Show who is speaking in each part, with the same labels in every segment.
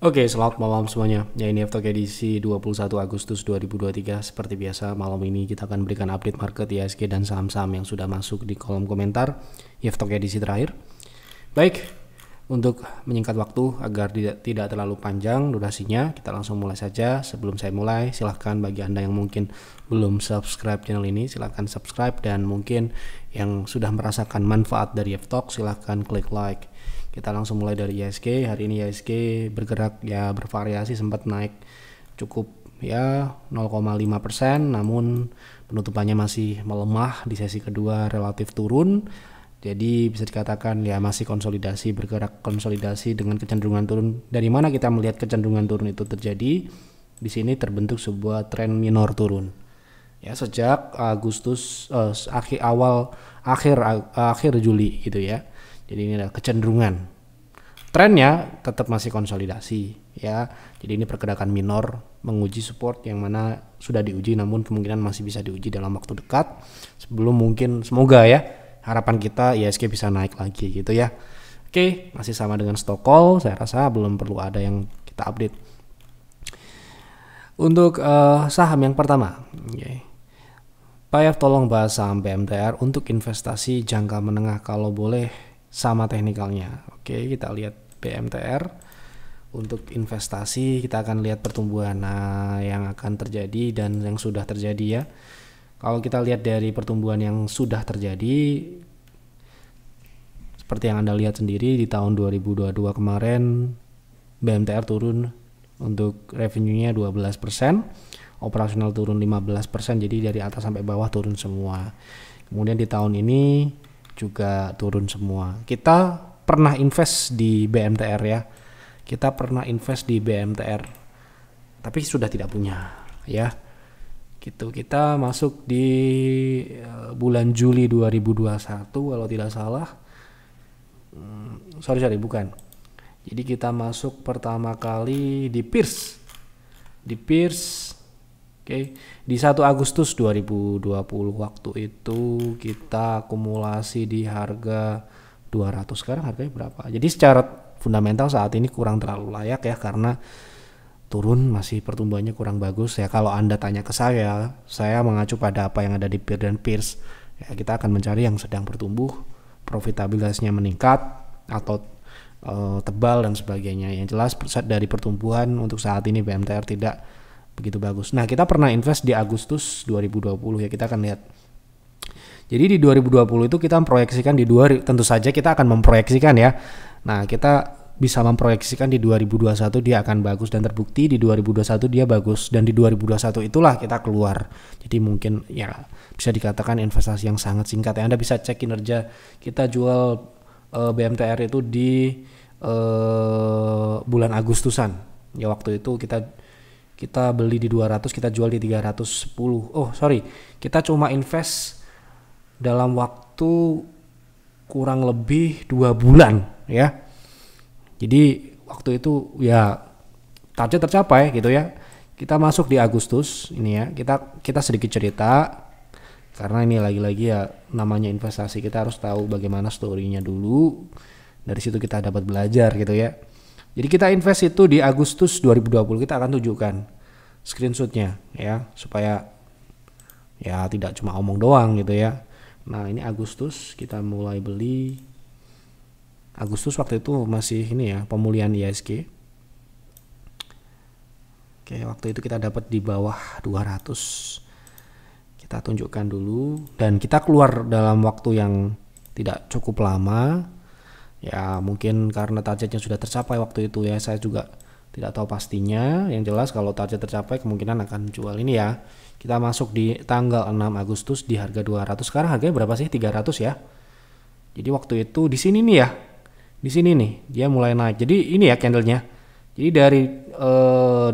Speaker 1: Oke, selamat malam semuanya. Ya, ini F-Talk edisi 21 Agustus 2023. Seperti biasa, malam ini kita akan berikan update market IHSG dan saham-saham yang sudah masuk di kolom komentar F-Talk edisi terakhir. Baik, untuk menyingkat waktu agar tidak terlalu panjang durasinya, kita langsung mulai saja. Sebelum saya mulai, silahkan bagi Anda yang mungkin belum subscribe channel ini, silahkan subscribe, dan mungkin yang sudah merasakan manfaat dari F-Talk, silahkan klik like. Kita langsung mulai dari IHSG. Hari ini IHSG bergerak ya bervariasi, sempat naik cukup ya 0,5%, namun penutupannya masih melemah di sesi kedua, relatif turun. Jadi bisa dikatakan ya masih konsolidasi, bergerak konsolidasi dengan kecenderungan turun. Dari mana kita melihat kecenderungan turun itu terjadi? Di sini terbentuk sebuah tren minor turun. Ya sejak Agustus akhir Juli gitu ya. Jadi ini adalah kecenderungan. Trennya tetap masih konsolidasi ya. Jadi ini pergerakan minor menguji support yang mana sudah diuji, namun kemungkinan masih bisa diuji dalam waktu dekat. Sebelum mungkin semoga ya, harapan kita IHSG bisa naik lagi gitu ya. Oke, masih sama dengan stock call, saya rasa belum perlu ada yang kita update. Untuk saham yang pertama, Pak F tolong bahas saham BMTR untuk investasi jangka menengah kalau boleh sama teknikalnya. Oke, kita lihat BMTR untuk investasi, kita akan lihat pertumbuhan yang akan terjadi dan yang sudah terjadi ya. Kalau kita lihat dari pertumbuhan yang sudah terjadi, seperti yang Anda lihat sendiri di tahun 2022 kemarin BMTR turun untuk revenue-nya 12%, operasional turun 15%, jadi dari atas sampai bawah turun semua. Kemudian di tahun ini juga turun semua. Kita pernah invest di BMTR ya. Kita pernah invest di BMTR. Tapi sudah tidak punya ya. Gitu. Kita masuk di bulan Juli 2021 kalau tidak salah. Sorry bukan. Jadi kita masuk pertama kali di Pierce. Oke, di 1 Agustus 2020 waktu itu kita akumulasi di harga 200. Sekarang harganya berapa? Jadi secara fundamental saat ini kurang terlalu layak ya, karena turun, masih pertumbuhannya kurang bagus ya. Kalau Anda tanya ke saya mengacu pada apa yang ada di Peer dan Pierce ya, kita akan mencari yang sedang bertumbuh, profitabilitasnya meningkat atau tebal dan sebagainya. Yang jelas dari pertumbuhan untuk saat ini BMTR tidak begitu bagus. Nah, kita pernah invest di Agustus 2020 ya, kita akan lihat. Jadi di 2020 itu kita memproyeksikan tentu saja kita akan memproyeksikan ya. Nah, kita bisa memproyeksikan di 2021 dia akan bagus, dan terbukti di 2021 dia bagus, dan di 2021 itulah kita keluar. Jadi mungkin ya bisa dikatakan investasi yang sangat singkat ya. Anda bisa cek kinerja kita jual BMTR itu di bulan Agustusan. Ya waktu itu kita beli di 200, kita jual di 310. Kita cuma invest dalam waktu kurang lebih 2 bulan ya. Jadi waktu itu ya target tercapai gitu ya. Kita masuk di Agustus ini ya. Kita sedikit cerita, karena ini lagi-lagi ya namanya investasi, kita harus tahu bagaimana story-nya dulu. Dari situ kita dapat belajar gitu ya. Jadi kita invest itu di Agustus 2020, kita akan tunjukkan screenshotnya ya, supaya ya tidak cuma omong doang gitu ya. Nah, ini Agustus kita mulai beli. Agustus waktu itu masih ini ya, pemulihan IHSG. Oke, waktu itu kita dapat di bawah 200. Kita tunjukkan dulu, dan kita keluar dalam waktu yang tidak cukup lama. Ya mungkin karena targetnya sudah tercapai waktu itu ya, saya juga tidak tahu pastinya. Yang jelas kalau target tercapai kemungkinan akan jual ini ya. Kita masuk di tanggal 6 Agustus di harga 200. Sekarang harganya berapa sih? 300 ya. Jadi waktu itu di sini nih ya. Di sini nih dia mulai naik. Jadi ini ya candlenya. Jadi dari 200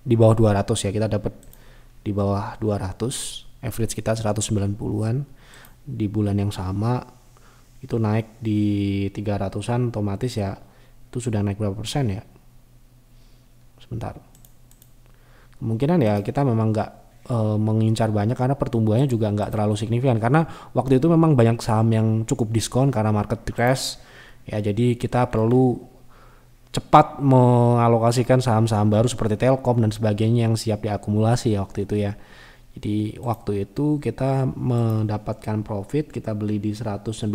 Speaker 1: di bawah 200 ya, kita dapat di bawah 200. Average kita 190-an di bulan yang sama. Itu naik di 300-an, otomatis ya itu sudah naik berapa persen ya. Sebentar, kemungkinan ya kita memang nggak mengincar banyak karena pertumbuhannya juga nggak terlalu signifikan, karena waktu itu memang banyak saham yang cukup diskon karena market crash ya. Jadi kita perlu cepat mengalokasikan saham-saham baru seperti Telkom dan sebagainya yang siap diakumulasi ya waktu itu ya. Jadi waktu itu kita mendapatkan profit, kita beli di 190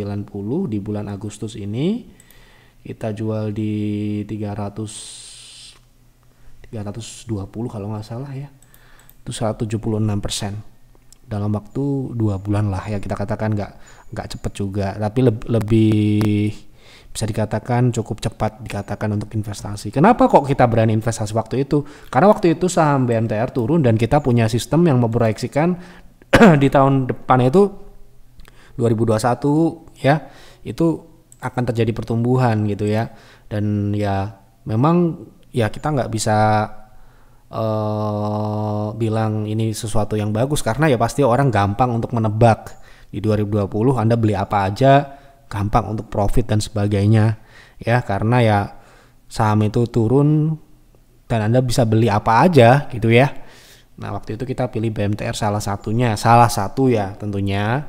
Speaker 1: di bulan Agustus ini. Kita jual di 320 kalau nggak salah ya. Itu 176% dalam waktu 2 bulan lah ya, kita katakan nggak cepet juga, tapi lebih bisa dikatakan cukup cepat dikatakan untuk investasi. Kenapa kok kita berani investasi waktu itu? Karena waktu itu saham BMTR turun dan kita punya sistem yang memproyeksikan di tahun depan itu 2021 ya, itu akan terjadi pertumbuhan gitu ya. Dan ya memang ya kita nggak bisa bilang ini sesuatu yang bagus, karena ya pasti orang gampang untuk menebak di 2020 Anda beli apa aja gampang untuk profit dan sebagainya ya, karena ya saham itu turun dan Anda bisa beli apa aja gitu ya. Nah waktu itu kita pilih BMTR salah satu ya tentunya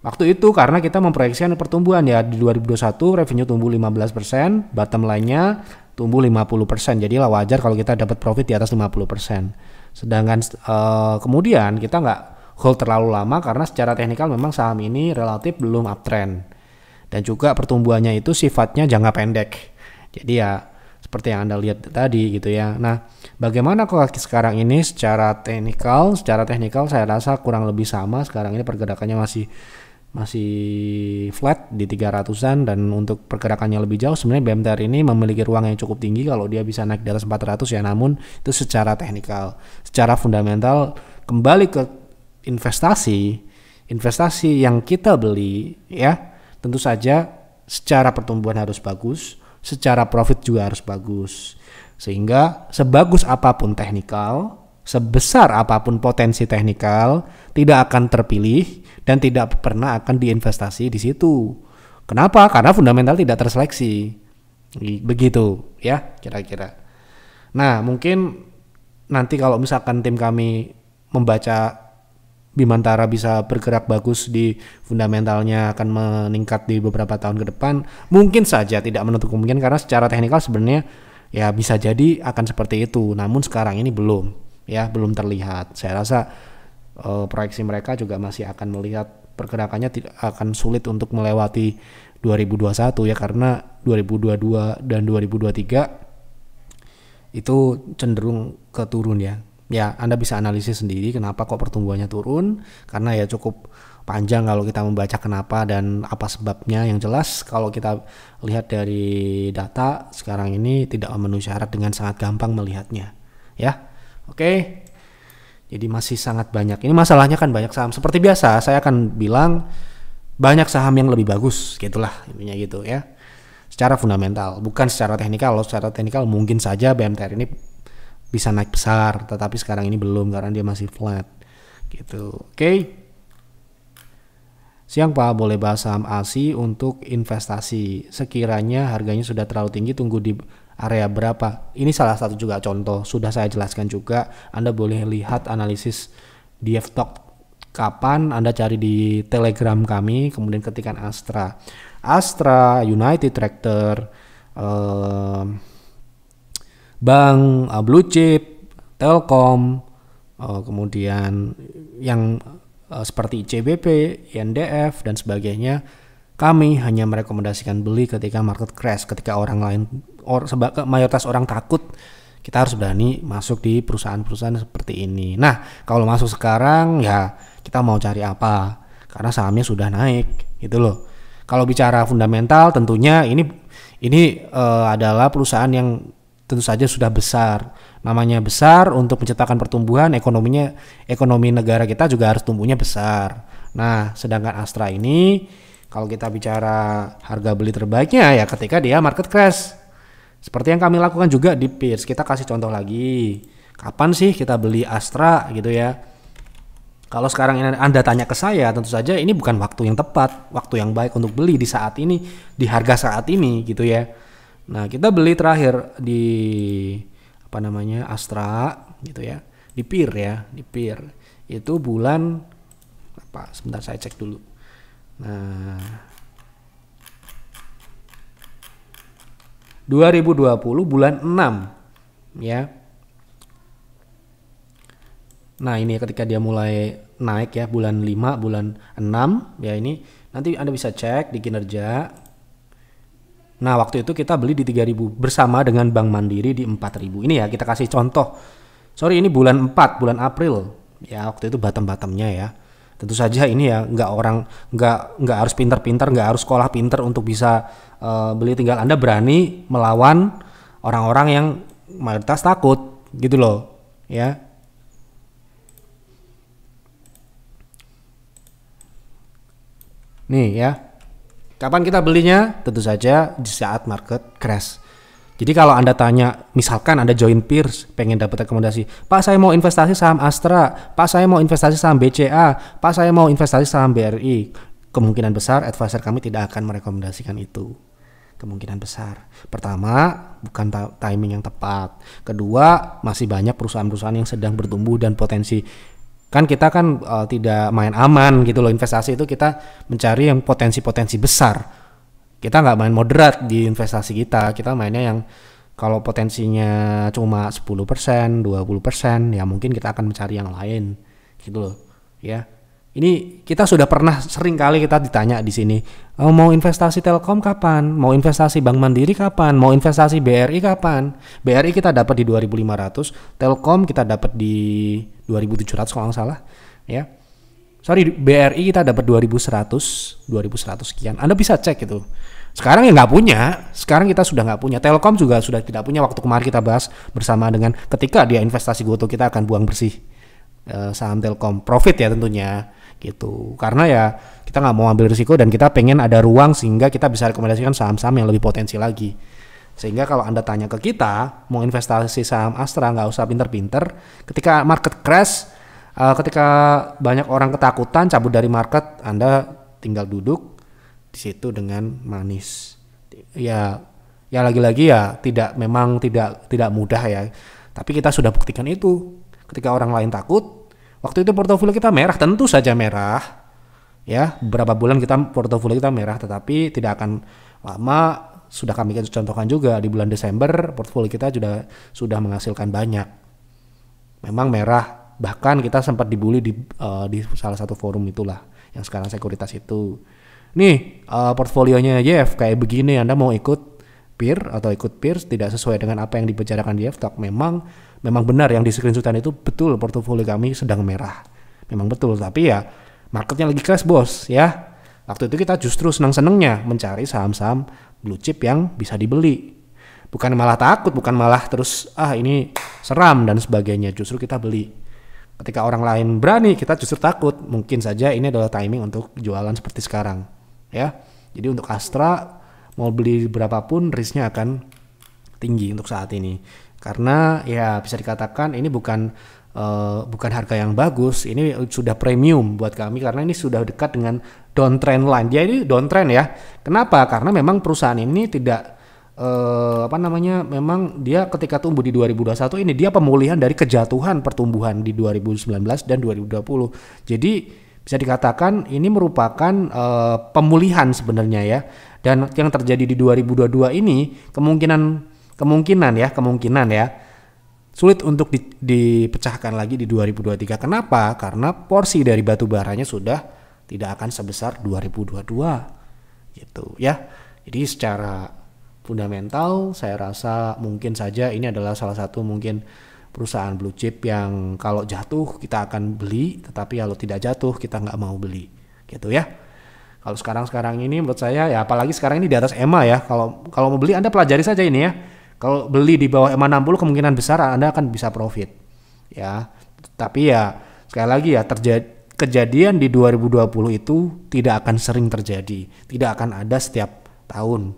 Speaker 1: waktu itu, karena kita memproyeksikan pertumbuhan ya di 2021 revenue tumbuh 15%, bottom line-nya tumbuh 50%. Jadi lah wajar kalau kita dapat profit di atas 50%. Sedangkan kemudian kita nggak hold terlalu lama karena secara teknikal memang saham ini relatif belum uptrend. Dan juga pertumbuhannya itu sifatnya jangka pendek. Jadi ya seperti yang Anda lihat tadi gitu ya. Nah, bagaimana kalau sekarang ini secara teknikal? Secara teknikal saya rasa kurang lebih sama. Sekarang ini pergerakannya masih flat di 300-an, dan untuk pergerakannya lebih jauh sebenarnya BMTR ini memiliki ruang yang cukup tinggi kalau dia bisa naik di atas 400 ya, namun itu secara teknikal. Secara fundamental kembali ke investasi yang kita beli ya, tentu saja secara pertumbuhan harus bagus, secara profit juga harus bagus. Sehingga sebagus apapun teknikal, sebesar apapun potensi teknikal, tidak akan terpilih dan tidak pernah akan diinvestasi di situ. Kenapa? Karena fundamental tidak terseleksi. Begitu ya kira-kira. Nah mungkin nanti kalau misalkan tim kami membaca Bimantara bisa bergerak bagus di fundamentalnya akan meningkat di beberapa tahun ke depan, mungkin saja tidak menutup kemungkinan, karena secara teknikal sebenarnya ya bisa jadi akan seperti itu, namun sekarang ini belum terlihat. Saya rasa proyeksi mereka juga masih akan melihat pergerakannya tidak akan sulit untuk melewati 2021 ya, karena 2022 dan 2023 itu cenderung ke turun ya. Ya, Anda bisa analisis sendiri kenapa kok pertumbuhannya turun, karena ya cukup panjang kalau kita membaca kenapa dan apa sebabnya. Yang jelas kalau kita lihat dari data sekarang ini tidak memenuhi syarat dengan sangat gampang melihatnya ya. Oke. Jadi masih sangat banyak. Ini masalahnya kan banyak saham. Seperti biasa saya akan bilang banyak saham yang lebih bagus, gitulah intinya gitu ya. Secara fundamental, bukan secara teknikal. Kalau secara teknikal mungkin saja BMTR ini bisa naik besar, tetapi sekarang ini belum karena dia masih flat gitu. Oke. Siang Pak, boleh bahas saham ASI untuk investasi. Sekiranya harganya sudah terlalu tinggi, tunggu di area berapa? Ini salah satu juga contoh, sudah saya jelaskan juga. Anda boleh lihat analisis di Ftalk kapan, Anda cari di Telegram kami, kemudian ketikkan Astra, United Tractor, Bank, Blue Chip, Telkom, kemudian yang seperti ICBP, INDF dan sebagainya. Kami hanya merekomendasikan beli ketika market crash, ketika orang lain mayoritas orang takut. Kita harus berani masuk di perusahaan-perusahaan seperti ini. Nah, kalau masuk sekarang ya kita mau cari apa? Karena sahamnya sudah naik, gitu loh. Kalau bicara fundamental, tentunya ini adalah perusahaan yang tentu saja sudah besar. Namanya besar, untuk menciptakan pertumbuhan ekonomi negara kita juga harus tumbuhnya besar. Nah, sedangkan Astra ini kalau kita bicara harga beli terbaiknya ya ketika dia market crash. Seperti yang kami lakukan juga di Peers. Kita kasih contoh lagi. Kapan sih kita beli Astra gitu ya? Kalau sekarang ini Anda tanya ke saya, tentu saja ini bukan waktu yang tepat, waktu yang baik untuk beli di saat ini, di harga saat ini gitu ya. Nah, kita beli terakhir di Astra gitu ya. Di Peer itu bulan apa? Sebentar saya cek dulu. Nah, 2020 bulan 6 ya. Nah ini ketika dia mulai naik ya bulan 5, bulan 6 ya, ini nanti Anda bisa cek di kinerja. Nah waktu itu kita beli di 3.000 bersama dengan Bank Mandiri di 4.000. Ini ya kita kasih contoh. Sorry ini bulan 4, bulan April. Ya waktu itu bottom-bottomnya ya. Tentu saja ini ya nggak harus pinter-pinter, nggak harus sekolah pinter untuk bisa beli. Tinggal Anda berani melawan orang-orang yang mayoritas takut gitu loh ya. Nih ya, kapan kita belinya? Tentu saja di saat market crash. Jadi kalau Anda tanya, misalkan Anda join Peers, pengen dapat rekomendasi, Pak saya mau investasi saham Astra, Pak saya mau investasi saham BCA, Pak saya mau investasi saham BRI, kemungkinan besar advisor kami tidak akan merekomendasikan itu. Kemungkinan besar. Pertama, bukan timing yang tepat. Kedua, masih banyak perusahaan-perusahaan yang sedang bertumbuh dan potensi. Kan kita kan tidak main aman gitu loh, investasi itu kita mencari yang potensi-potensi besar. Kita nggak main moderat di investasi kita mainnya yang kalau potensinya cuma 10%, 20%, ya mungkin kita akan mencari yang lain gitu loh ya. Ini kita sudah pernah sering kali kita ditanya di sini, mau investasi Telkom kapan? Mau investasi Bank Mandiri kapan? Mau investasi BRI kapan? BRI kita dapat di 2.500, Telkom kita dapat di 2.700 kalau nggak salah ya. Sorry, BRI kita dapat 2.100 sekian. Anda bisa cek itu. Sekarang ya nggak punya. Sekarang kita sudah nggak punya. Telkom juga sudah tidak punya. Waktu kemarin kita bahas bersama dengan ketika dia investasi Goto, kita akan buang bersih saham Telkom. Profit ya tentunya gitu. Karena ya kita nggak mau ambil risiko dan kita pengen ada ruang sehingga kita bisa rekomendasikan saham-saham yang lebih potensi lagi. Sehingga kalau Anda tanya ke kita mau investasi saham Astra, nggak usah pinter-pinter. Ketika market crash, ketika banyak orang ketakutan cabut dari market, Anda tinggal duduk di situ dengan manis. Ya lagi-lagi ya memang tidak mudah ya. Tapi kita sudah buktikan itu. Ketika orang lain takut, waktu itu portofolio kita merah, tentu saja merah. Ya, beberapa bulan portofolio kita merah, tetapi tidak akan lama. Sudah kami contohkan juga di bulan Desember portofolio kita sudah menghasilkan banyak. Memang merah, bahkan kita sempat dibully di salah satu forum itulah yang sekarang sekuritas itu. Nih portfolionya Jeff kayak begini, Anda mau ikut peer atau ikut peers tidak sesuai dengan apa yang dibicarakan di F-Talk. Memang benar yang di screenshotan itu betul, portofolio kami sedang merah. Memang betul, tapi ya marketnya lagi crash bos ya. Waktu itu kita justru senang-senangnya mencari saham-saham blue chip yang bisa dibeli. Bukan malah takut, bukan malah terus ini seram dan sebagainya. Justru kita beli. Ketika orang lain berani, kita justru takut. Mungkin saja ini adalah timing untuk jualan seperti sekarang. Ya. Jadi untuk Astra mau beli berapapun risknya akan tinggi untuk saat ini. Karena ya bisa dikatakan ini bukan harga yang bagus, ini sudah premium buat kami karena ini sudah dekat dengan downtrend line. Dia ini downtrend ya. Kenapa? Karena memang perusahaan ini tidak memang dia ketika tumbuh di 2021 ini dia pemulihan dari kejatuhan pertumbuhan di 2019 dan 2020. Jadi bisa dikatakan ini merupakan pemulihan sebenarnya ya. Dan yang terjadi di 2022 ini kemungkinan ya sulit untuk dipecahkan lagi di 2023. Kenapa? Karena porsi dari batu baranya sudah tidak akan sebesar 2022 gitu ya. Jadi secara fundamental saya rasa mungkin saja ini adalah salah satu mungkin perusahaan blue chip yang kalau jatuh kita akan beli, tetapi kalau tidak jatuh kita nggak mau beli gitu ya. Kalau sekarang ini menurut saya ya, apalagi sekarang ini di atas EMA ya, kalau mau beli Anda pelajari saja ini ya. Kalau beli di bawah EMA 60 kemungkinan besar Anda akan bisa profit ya. Tapi ya sekali lagi ya, kejadian di 2020 itu tidak akan sering terjadi, tidak akan ada setiap tahun.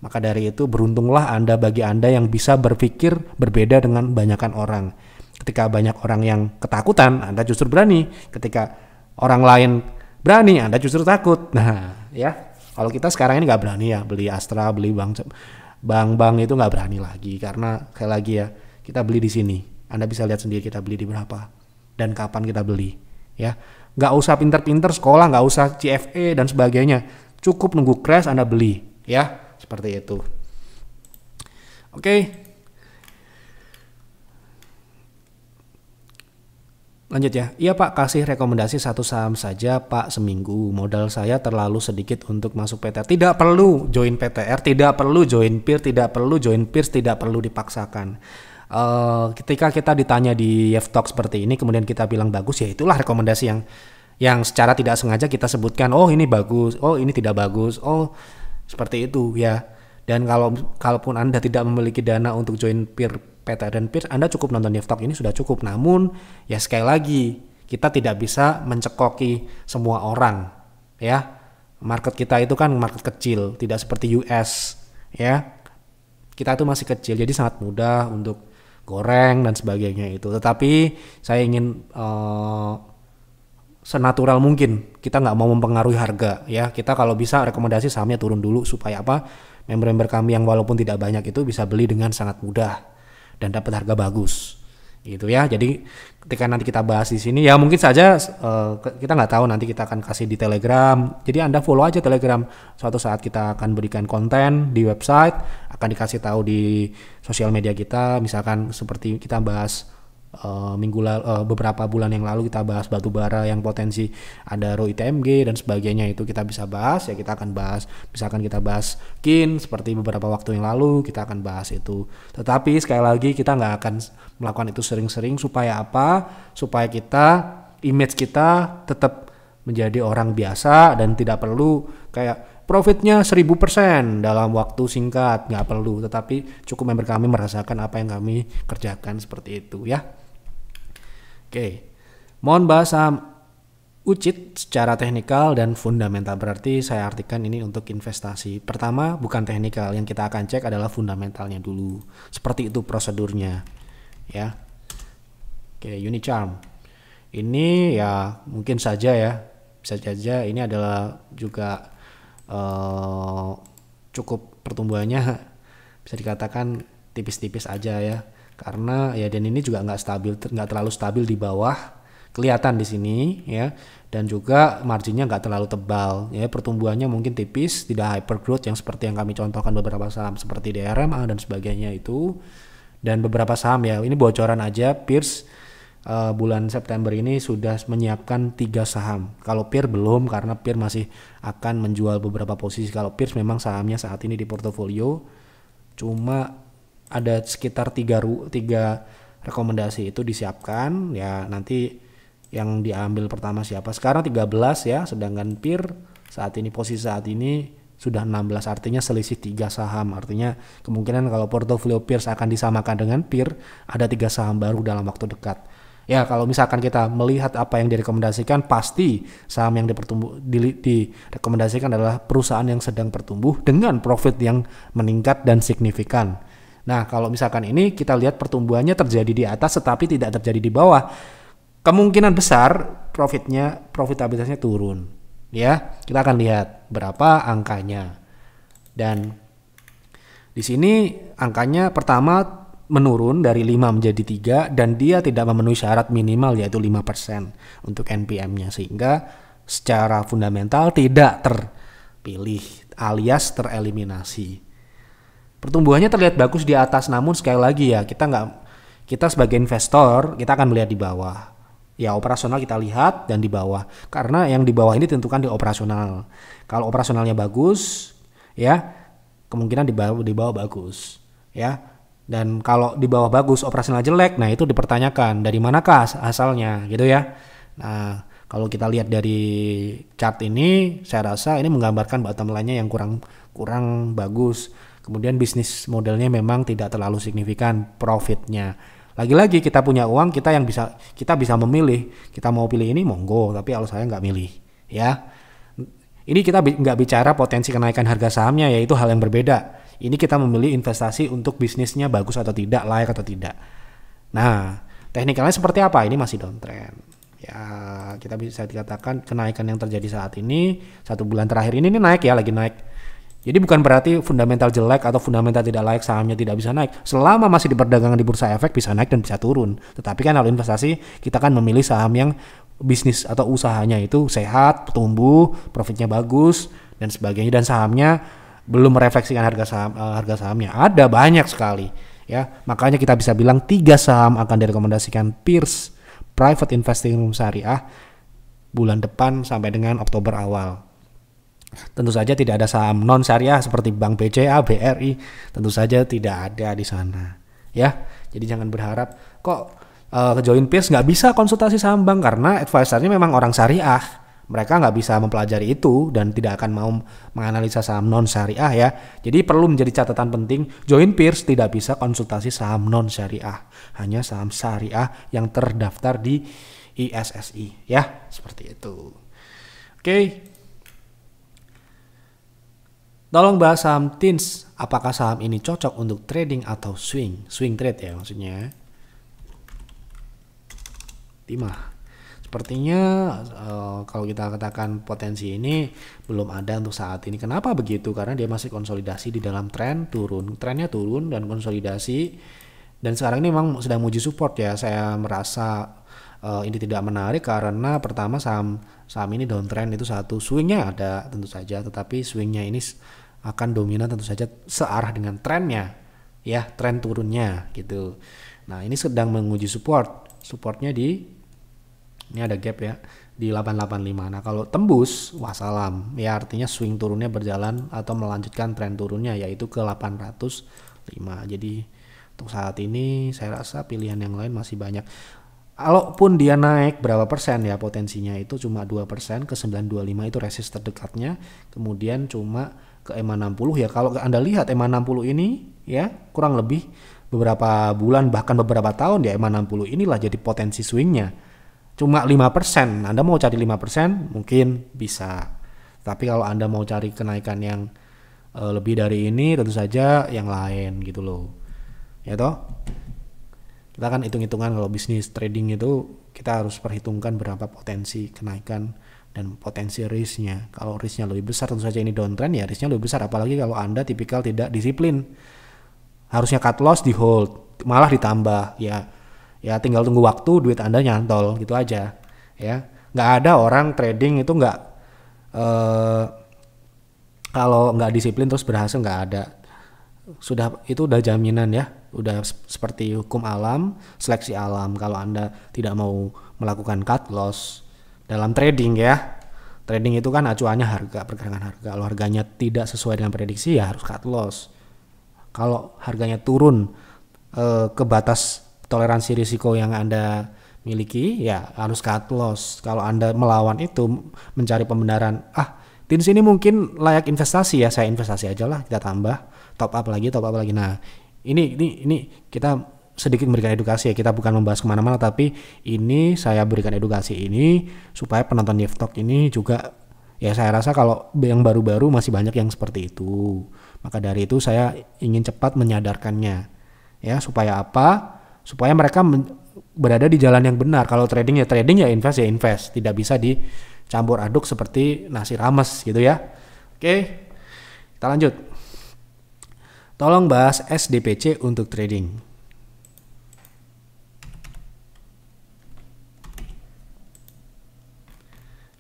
Speaker 1: Maka dari itu beruntunglah Anda bagi Anda yang bisa berpikir berbeda dengan banyakan orang. Ketika banyak orang yang ketakutan, Anda justru berani. Ketika orang lain berani, Anda justru takut. Nah ya, kalau kita sekarang ini nggak berani ya beli Astra, beli bank itu nggak berani lagi. Karena sekali lagi ya, kita beli di sini. Anda bisa lihat sendiri kita beli di berapa dan kapan kita beli ya. Nggak usah pinter-pinter sekolah, nggak usah CFA dan sebagainya. Cukup nunggu crash Anda beli ya. Seperti itu. Oke. Lanjut ya. Iya Pak, kasih rekomendasi satu saham saja Pak seminggu. Modal saya terlalu sedikit untuk masuk PTR. Tidak perlu join PTR, tidak perlu join PIR, tidak perlu join PIRS, tidak perlu dipaksakan. Ketika kita ditanya di YEF Talk seperti ini, kemudian kita bilang bagus, ya itulah rekomendasi yang secara tidak sengaja kita sebutkan. Oh ini bagus, oh ini tidak bagus, oh seperti itu ya. Dan kalaupun Anda tidak memiliki dana untuk join PIR, PTR dan PIRS, Anda cukup nonton YEF Talk ini sudah cukup. Namun ya sekali lagi kita tidak bisa mencekoki semua orang ya. Market kita itu kan market kecil, tidak seperti US ya. Kita itu masih kecil, jadi sangat mudah untuk goreng dan sebagainya itu. Tetapi saya ingin senatural mungkin, kita nggak mau mempengaruhi harga ya. Kita kalau bisa rekomendasi sahamnya turun dulu supaya apa? Member-member kami yang walaupun tidak banyak itu bisa beli dengan sangat mudah dan dapat harga bagus gitu ya. Jadi ketika nanti kita bahas di sini ya mungkin saja kita nggak tahu, nanti kita akan kasih di Telegram. Jadi Anda follow aja Telegram. Suatu saat kita akan berikan konten di website, akan dikasih tahu di sosial media kita. Misalkan seperti kita bahas beberapa bulan yang lalu kita bahas batu bara yang potensi ada ROI TMG dan sebagainya, itu kita bisa bahas ya. Kita akan bahas, misalkan kita bahas KIN seperti beberapa waktu yang lalu kita akan bahas itu. Tetapi sekali lagi kita nggak akan melakukan itu sering-sering. Supaya apa? Supaya image kita tetap menjadi orang biasa dan tidak perlu kayak profitnya 1000% dalam waktu singkat, nggak perlu. Tetapi cukup member kami merasakan apa yang kami kerjakan seperti itu ya. Oke, mohon bahas saham UCIT secara teknikal dan fundamental. Berarti saya artikan ini untuk investasi. Pertama bukan teknikal, yang kita akan cek adalah fundamentalnya dulu. Seperti itu prosedurnya ya. Oke, Unicharm. Ini ya mungkin saja ya, bisa saja ini adalah juga cukup pertumbuhannya bisa dikatakan tipis-tipis aja ya. Karena ya dan ini juga nggak terlalu stabil di bawah, kelihatan di sini ya. Dan juga marginnya nggak terlalu tebal ya. Pertumbuhannya mungkin tipis, tidak hyper growth yang seperti yang kami contohkan beberapa saham seperti DRMA dan sebagainya itu. Dan beberapa saham ya, ini bocoran aja. PIRS bulan September ini sudah menyiapkan 3 saham. Kalau PIR belum, karena PIR masih akan menjual beberapa posisi. Kalau PIRS memang sahamnya saat ini di portofolio cuma ada sekitar 3 rekomendasi itu disiapkan ya. Nanti yang diambil pertama siapa? Sekarang 13 ya, sedangkan PIR posisi saat ini sudah 16, artinya selisih 3 saham. Artinya kemungkinan kalau portofolio PIRS akan disamakan dengan PIR, ada 3 saham baru dalam waktu dekat. Ya kalau misalkan kita melihat apa yang direkomendasikan, pasti saham yang direkomendasikan adalah perusahaan yang sedang bertumbuh dengan profit yang meningkat dan signifikan. Nah kalau misalkan ini kita lihat pertumbuhannya terjadi di atas tetapi tidak terjadi di bawah, kemungkinan besar profitabilitasnya turun ya. Kita akan lihat berapa angkanya. Dan di sini angkanya pertama menurun dari 5 menjadi 3 dan dia tidak memenuhi syarat minimal yaitu 5% untuk NPM-nya, sehingga secara fundamental tidak terpilih alias tereliminasi. Pertumbuhannya terlihat bagus di atas, namun sekali lagi ya kita sebagai investor kita akan melihat di bawah. Ya operasional kita lihat dan di bawah, karena yang di bawah ini ditentukan di operasional. Kalau operasionalnya bagus ya kemungkinan di bawah bagus ya. Dan kalau di bawah bagus operasional jelek, nah itu dipertanyakan dari manakah asalnya gitu ya. Nah kalau kita lihat dari chart ini, saya rasa ini menggambarkan bottom line-nya yang kurang bagus. Kemudian bisnis modelnya memang tidak terlalu signifikan profitnya. Lagi-lagi kita punya uang, kita bisa memilih. Kita mau pilih ini monggo, tapi kalau saya nggak milih ya. Ini kita nggak bicara potensi kenaikan harga sahamnya, yaitu hal yang berbeda. Ini kita memilih investasi untuk bisnisnya bagus atau tidak, layak atau tidak. Nah, teknikalnya seperti apa? Ini masih downtrend. Ya, kita bisa dikatakan kenaikan yang terjadi saat ini 1 bulan terakhir ini naik ya, lagi naik. Jadi bukan berarti fundamental jelek atau fundamental tidak layak sahamnya tidak bisa naik. Selama masih di perdagangan di bursa efek bisa naik dan bisa turun. Tetapi kan kalau investasi kita kan memilih saham yang bisnis atau usahanya itu sehat, tumbuh, profitnya bagus dan sebagainya, dan sahamnya belum merefleksikan harga sahamnya. Ada banyak sekali ya. Makanya kita bisa bilang 3 saham akan direkomendasikan Pierce Private Investing Room Syariah bulan depan sampai dengan Oktober awal. Tentu saja tidak ada saham non syariah seperti Bank BCA, BRI, tentu saja tidak ada di sana. Ya, jadi jangan berharap kok join Pierce nggak bisa konsultasi saham bank karena advisernya memang orang syariah. Mereka nggak bisa mempelajari itu dan tidak akan mau menganalisa saham non syariah ya. Jadi perlu menjadi catatan penting, join Pierce tidak bisa konsultasi saham non syariah, hanya saham syariah yang terdaftar di ISSI ya, seperti itu. Oke. Tolong bahas saham TINS. Apakah saham ini cocok untuk trading atau swing trade ya maksudnya. Timah. Sepertinya kalau kita katakan potensi ini belum ada untuk saat ini. Kenapa begitu? Karena dia masih konsolidasi di dalam tren turun. Trennya turun dan konsolidasi. Dan sekarang ini memang sedang menguji support ya. Saya merasa ini tidak menarik karena pertama saham ini downtrend itu satu. Swingnya ada tentu saja. Tetapi swingnya ini akan dominan tentu saja searah dengan trennya ya, tren turunnya gitu. Nah ini sedang menguji supportnya ini ada gap ya di 885. Nah kalau tembus wassalam ya, artinya swing turunnya berjalan atau melanjutkan tren turunnya yaitu ke 805. Jadi untuk saat ini saya rasa pilihan yang lain masih banyak. Kalaupun dia naik berapa persen ya, potensinya itu cuma 2% ke 925 itu resist terdekatnya, kemudian cuma ke EMA 60 ya. Kalau Anda lihat EMA 60 ini ya kurang lebih beberapa bulan bahkan beberapa tahun ya, EMA 60 inilah jadi potensi swingnya. Cuma 5%, Anda mau cari 5% mungkin bisa. Tapi kalau Anda mau cari kenaikan yang lebih dari ini tentu saja yang lain gitu loh. Ya toh? Kita kan hitung-hitungan kalau bisnis trading itu kita harus perhitungkan berapa potensi kenaikan dan potensi risknya. Kalau risknya lebih besar tentu saja ini downtrend ya, risknya lebih besar, apalagi kalau Anda tipikal tidak disiplin. Harusnya cut loss di hold, malah ditambah ya. Ya tinggal tunggu waktu duit Anda nyantol gitu aja ya. Nggak ada orang trading itu nggak kalau nggak disiplin terus berhasil, nggak ada. Itu udah jaminan ya, udah seperti hukum alam, seleksi alam. Kalau Anda tidak mau melakukan cut loss dalam trading ya, trading itu kan acuannya harga, pergerakan harga. Kalau harganya tidak sesuai dengan prediksi ya harus cut loss. Kalau harganya turun ke batas toleransi risiko yang Anda miliki ya harus cut loss. Kalau Anda melawan itu, mencari pembenaran, TINS ini mungkin layak investasi ya, saya investasi aja lah, kita tambah top up lagi. Nah ini kita sedikit memberikan edukasi ya, kita bukan membahas kemana-mana, tapi ini saya berikan edukasi ini supaya penonton Yev Talk ini juga ya, saya rasa kalau yang baru-baru masih banyak yang seperti itu. Maka dari itu saya ingin cepat menyadarkannya ya, supaya apa? Supaya mereka berada di jalan yang benar. Kalau trading ya invest, tidak bisa dicampur aduk seperti nasi rames gitu ya. Oke, kita lanjut. Tolong bahas SDPC untuk trading.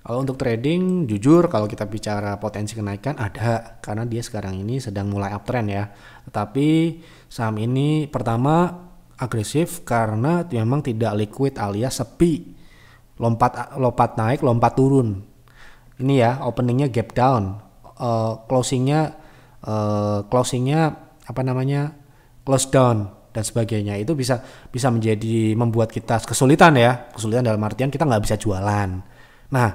Speaker 1: Kalau untuk trading, jujur kalau kita bicara potensi kenaikan ada, karena dia sekarang ini sedang mulai uptrend ya. Tetapi saham ini pertama agresif karena memang tidak liquid alias sepi. Lompat naik, lompat turun. Ini ya, openingnya gap down, closingnya close down dan sebagainya. Itu bisa menjadi membuat kita kesulitan dalam artian kita nggak bisa jualan. Nah,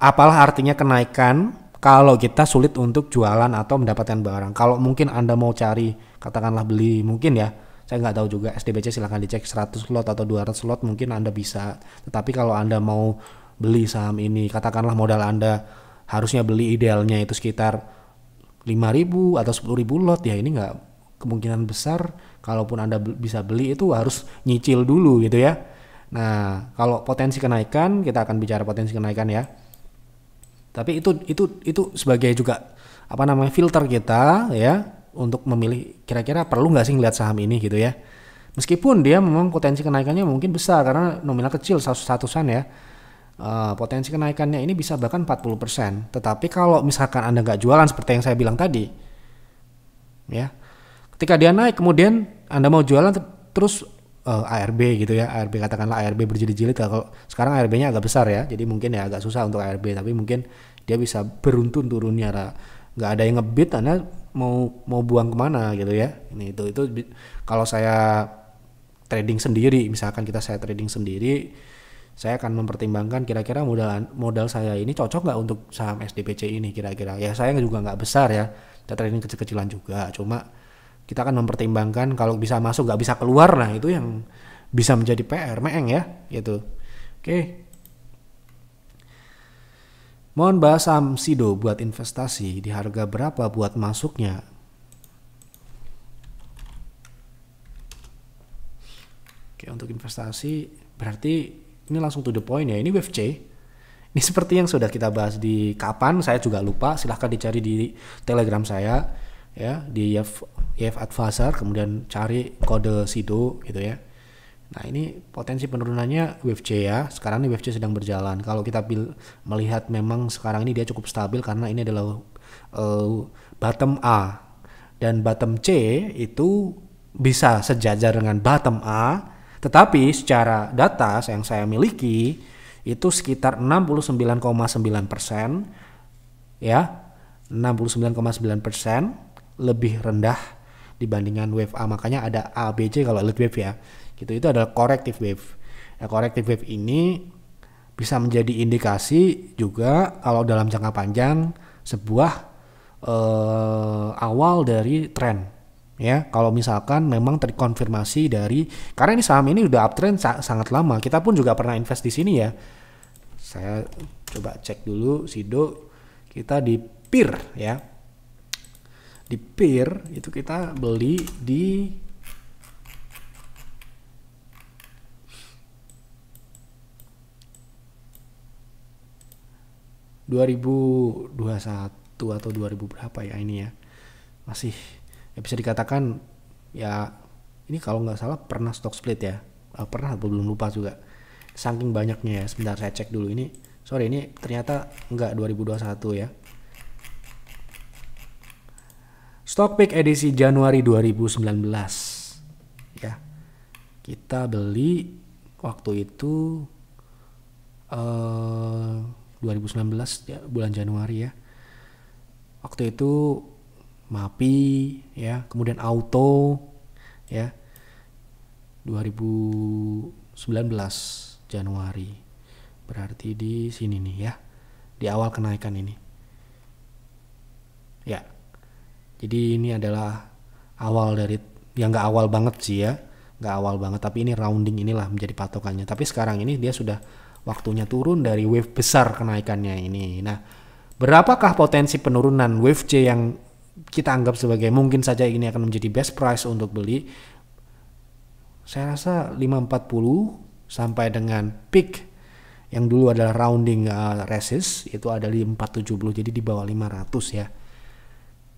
Speaker 1: apalah artinya kenaikan kalau kita sulit untuk jualan atau mendapatkan barang. Kalau mungkin Anda mau cari katakanlah beli, mungkin ya, saya nggak tahu juga, SDBC silahkan dicek 100 lot atau 200 lot mungkin Anda bisa. Tetapi kalau Anda mau beli saham ini, katakanlah modal Anda harusnya beli idealnya itu sekitar 5.000 atau 10.000 lot ya, ini nggak, kemungkinan besar kalaupun Anda bisa beli itu harus nyicil dulu gitu ya. Nah kalau potensi kenaikan, kita akan bicara potensi kenaikan ya, tapi itu sebagai juga filter kita ya untuk memilih kira-kira perlu nggak sih ngeliat saham ini gitu ya. Meskipun dia memang potensi kenaikannya mungkin besar karena nominal kecil 100-an ya, potensi kenaikannya ini bisa bahkan 40%. Tetapi kalau misalkan Anda nggak jualan seperti yang saya bilang tadi, ya, ketika dia naik kemudian Anda mau jualan terus ARB gitu ya, ARB katakanlah ARB berjilid-jilid. Kalau sekarang ARB-nya agak besar ya, jadi mungkin ya agak susah untuk ARB, tapi mungkin dia bisa beruntun turunnya, nggak ada yang ngebit, Anda mau buang kemana gitu ya. Ini itu kalau saya trading sendiri, misalkan saya trading sendiri, saya akan mempertimbangkan kira-kira modal saya ini cocok nggak untuk saham SDPC ini kira-kira. Ya saya juga nggak besar ya, kita trading kecil-kecilan juga, cuma kita akan mempertimbangkan kalau bisa masuk nggak bisa keluar, nah itu yang bisa menjadi PR meeng ya gitu. Oke. Mohon bahas saham Sido buat investasi, di harga berapa buat masuknya? Oke, untuk investasi berarti ini langsung to the point ya. Ini wave C. Ini seperti yang sudah kita bahas di kapan, saya juga lupa. Silahkan dicari di Telegram saya ya, di YF Advisor, kemudian cari kode Sido gitu ya. Nah ini potensi penurunannya wave C ya. Sekarang ini wave C sedang berjalan. Kalau kita melihat memang sekarang ini dia cukup stabil karena ini adalah bottom A, dan bottom C itu bisa sejajar dengan bottom A, tetapi secara data yang saya miliki itu sekitar 69,9% ya, 69,9% lebih rendah dibandingkan wave A. Makanya ada ABC kalau elite wave ya. Gitu, itu adalah corrective wave. Ya, corrective wave ini bisa menjadi indikasi juga kalau dalam jangka panjang sebuah awal dari tren. Ya, kalau misalkan memang terkonfirmasi dari, karena ini saham ini udah uptrend sangat lama. Kita pun juga pernah invest di sini ya. Saya coba cek dulu Sido, kita di PIR ya. Di PIR itu kita beli di 2021 atau 2000 berapa ya ini ya, masih ya bisa dikatakan ya, ini kalau nggak salah pernah stock split ya, pernah atau belum lupa juga, saking banyaknya ya. Sebentar saya cek dulu ini, sorry ini ternyata enggak 2021 ya. Stockpick edisi Januari 2019 ya, kita beli waktu itu 2019 ya, bulan Januari ya. Waktu itu MAPI ya, kemudian Auto ya, 2019 Januari. Berarti di sini nih ya, di awal kenaikan ini. Ya. Jadi ini adalah awal dari, yang nggak awal banget sih ya, nggak awal banget, tapi ini rounding inilah menjadi patokannya. Tapi sekarang ini dia sudah waktunya turun dari wave besar kenaikannya ini. Nah, berapakah potensi penurunan wave C yang kita anggap sebagai mungkin saja ini akan menjadi best price untuk beli? Saya rasa 540 sampai dengan peak yang dulu adalah rounding resist itu ada di 470, jadi di bawah 500 ya.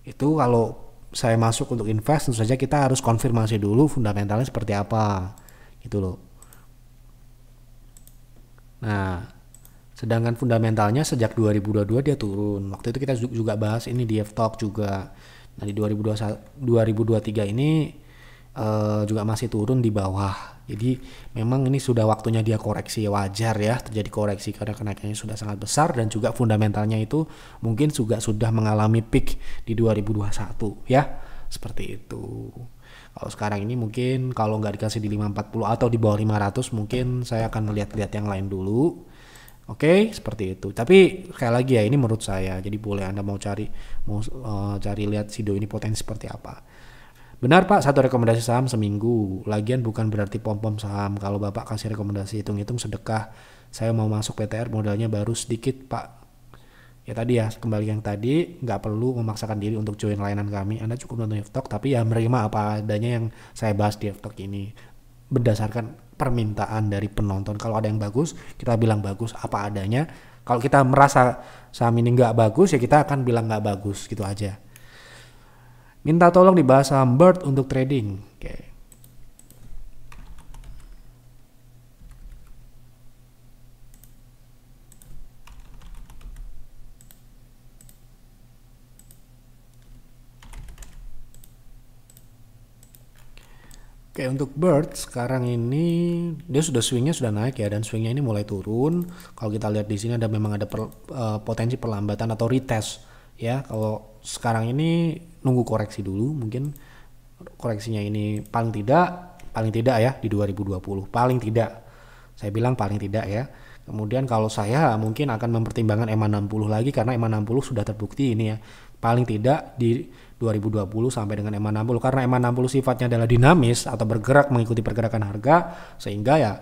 Speaker 1: Itu kalau saya masuk untuk invest, tentu saja kita harus konfirmasi dulu fundamentalnya seperti apa gitu loh. Nah, sedangkan fundamentalnya sejak 2022 dia turun. Waktu itu kita juga bahas ini di F-Talk juga. Nah, di 2023 ini juga masih turun di bawah. Jadi memang ini sudah waktunya dia koreksi, wajar ya terjadi koreksi karena kenaikannya sudah sangat besar, dan juga fundamentalnya itu mungkin juga sudah mengalami peak di 2021 ya. Seperti itu. Kalau sekarang ini mungkin kalau nggak dikasih di 540 atau di bawah 500, mungkin saya akan lihat-lihat yang lain dulu. Oke, seperti itu. Tapi sekali lagi ya, ini menurut saya. Jadi boleh Anda mau cari lihat Sido ini potensi seperti apa. Benar Pak, satu rekomendasi saham seminggu. Lagian bukan berarti pom-pom saham. Kalau Bapak kasih rekomendasi hitung-hitung sedekah. Saya mau masuk PTR modalnya baru sedikit Pak. Ya tadi ya, kembali yang tadi, nggak perlu memaksakan diri untuk join layanan kami. Anda cukup nonton F-Talk, tapi ya menerima apa adanya yang saya bahas di F-Talk ini. Berdasarkan permintaan dari penonton. Kalau ada yang bagus, kita bilang bagus apa adanya. Kalau kita merasa saham ini nggak bagus, ya kita akan bilang nggak bagus, gitu aja. Minta tolong dibahas saham Bird untuk trading. Oke. Oke, untuk Bird sekarang ini dia swingnya sudah naik ya, dan swingnya ini mulai turun. Kalau kita lihat di sini memang ada potensi perlambatan atau retest ya. Kalau sekarang ini nunggu koreksi dulu, mungkin koreksinya ini paling tidak ya di 2020, paling tidak. Saya bilang paling tidak ya. Kemudian kalau saya mungkin akan mempertimbangkan EMA 60 lagi, karena EMA 60 sudah terbukti ini ya, paling tidak di 2020 sampai dengan EMA 60, karena EMA 60 sifatnya adalah dinamis atau bergerak mengikuti pergerakan harga, sehingga ya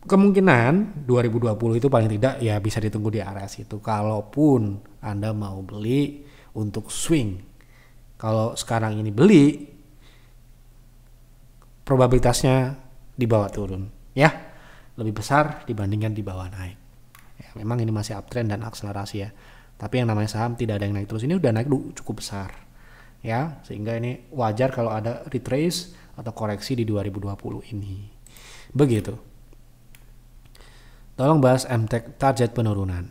Speaker 1: kemungkinan 2020 itu paling tidak ya bisa ditunggu di area situ kalaupun Anda mau beli untuk swing. Kalau sekarang ini beli, probabilitasnya di bawah turun ya, lebih besar dibandingkan di bawah naik ya. Memang ini masih uptrend dan akselerasi ya, tapi yang namanya saham tidak ada yang naik terus. Ini udah naik cukup besar ya, sehingga ini wajar kalau ada retrace atau koreksi di 2020 ini. Begitu. Tolong bahas MTech target penurunan.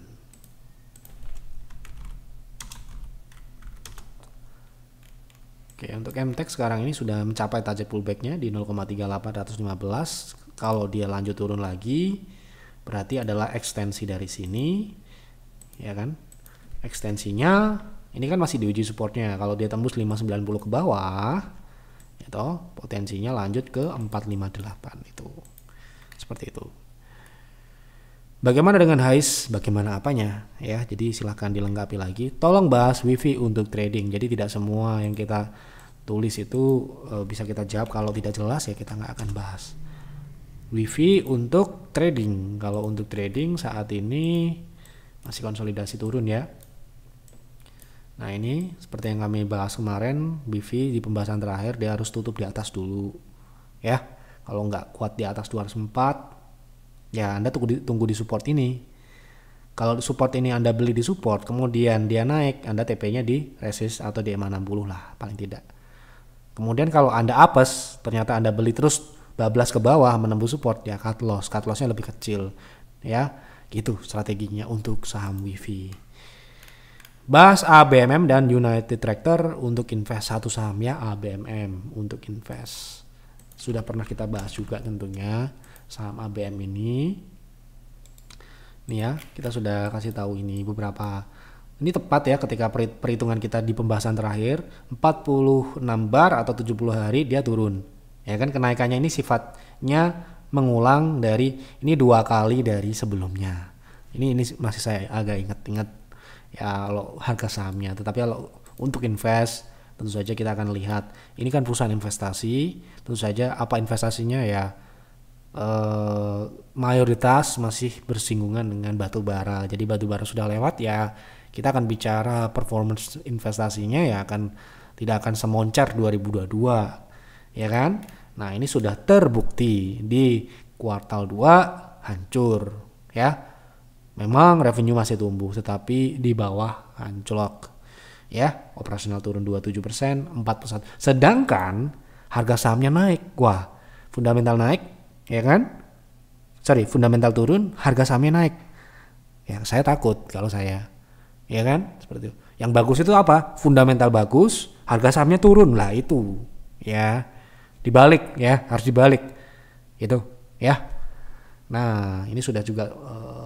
Speaker 1: Oke, untuk MTech sekarang ini sudah mencapai target pullback-nya di 0,38115. Kalau dia lanjut turun lagi, berarti adalah ekstensi dari sini, ya kan? Ekstensinya ini kan masih diuji supportnya. Kalau dia tembus 590 ke bawah, itu potensinya lanjut ke 458 itu. Seperti itu. Bagaimana dengan highs? Bagaimana apanya? Ya, jadi silahkan dilengkapi lagi. Tolong bahas WiFi untuk trading. Jadi tidak semua yang kita tulis itu bisa kita jawab. Kalau tidak jelas ya kita nggak akan bahas. WiFi untuk trading. Kalau untuk trading saat ini masih konsolidasi turun ya. Nah ini seperti yang kami bahas kemarin, WiFi di pembahasan terakhir dia harus tutup di atas dulu ya. Kalau nggak kuat di atas 204 ya Anda tunggu di support ini. Kalau di support ini Anda beli di support, kemudian dia naik, Anda TP-nya di resist atau di EMA 60 lah paling tidak. Kemudian kalau Anda apes, ternyata Anda beli terus bablas ke bawah menembus support, ya cut loss-nya lebih kecil ya. Gitu strateginya untuk saham WiFi. Bahas ABMM dan United Tractor untuk invest satu saham ya, ABMM untuk invest. Sudah pernah kita bahas juga tentunya saham ABM ini. Nih ya, kita sudah kasih tahu ini beberapa. Ini tepat ya ketika perhitungan kita di pembahasan terakhir, 46 bar atau 70 hari dia turun. Ya kan, kenaikannya ini sifatnya mengulang dari ini 2 kali dari sebelumnya. Ini masih saya agak ingat-ingat ya kalau harga sahamnya. Tetapi kalau untuk invest tentu saja kita akan lihat. Ini kan perusahaan investasi, tentu saja apa investasinya ya mayoritas masih bersinggungan dengan batu bara. Jadi batu bara sudah lewat ya, kita akan bicara performance investasinya ya tidak akan semoncer 2022 ya kan. Nah ini sudah terbukti di kuartal 2 hancur ya. Memang revenue masih tumbuh tetapi di bawah anjlok ya. Operasional turun 27%, 4%. Sedangkan harga sahamnya naik. Wah, fundamental naik ya kan? Fundamental turun, harga sahamnya naik. Ya, saya takut kalau saya. Ya kan? Seperti itu. Yang bagus itu apa? Fundamental bagus, harga sahamnya turun lah itu. Ya. Dibalik ya, harus dibalik. Itu, ya. Nah, ini sudah juga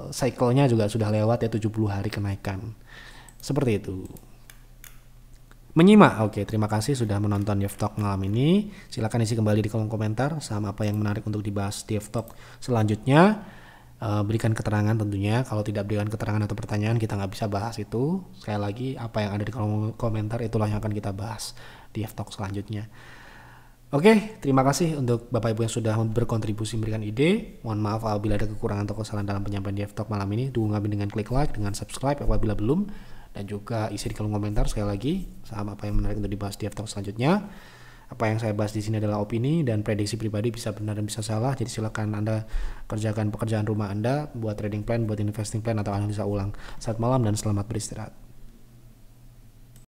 Speaker 1: cycle-nya juga sudah lewat ya 70 hari kenaikan. Seperti itu. Menyimak, oke, terima kasih sudah menonton DevTalk malam ini. Silakan isi kembali di kolom komentar saham apa yang menarik untuk dibahas DevTalk selanjutnya. Berikan keterangan tentunya. Kalau tidak berikan keterangan atau pertanyaan kita nggak bisa bahas itu. Sekali lagi apa yang ada di kolom komentar itulah yang akan kita bahas di DevTalk selanjutnya. Oke, terima kasih untuk Bapak Ibu yang sudah berkontribusi memberikan ide. Mohon maaf apabila ada kekurangan atau kesalahan dalam penyampaian DevTalk malam ini. Dukung kami dengan klik like, dengan subscribe apabila belum. Dan juga isi di kolom komentar sekali lagi saham apa yang menarik untuk dibahas di DevTalk selanjutnya. Apa yang saya bahas di sini adalah opini dan prediksi pribadi, bisa benar dan bisa salah. Jadi silakan Anda kerjakan pekerjaan rumah Anda, buat trading plan, buat investing plan atau analisa ulang. Selamat malam dan selamat beristirahat.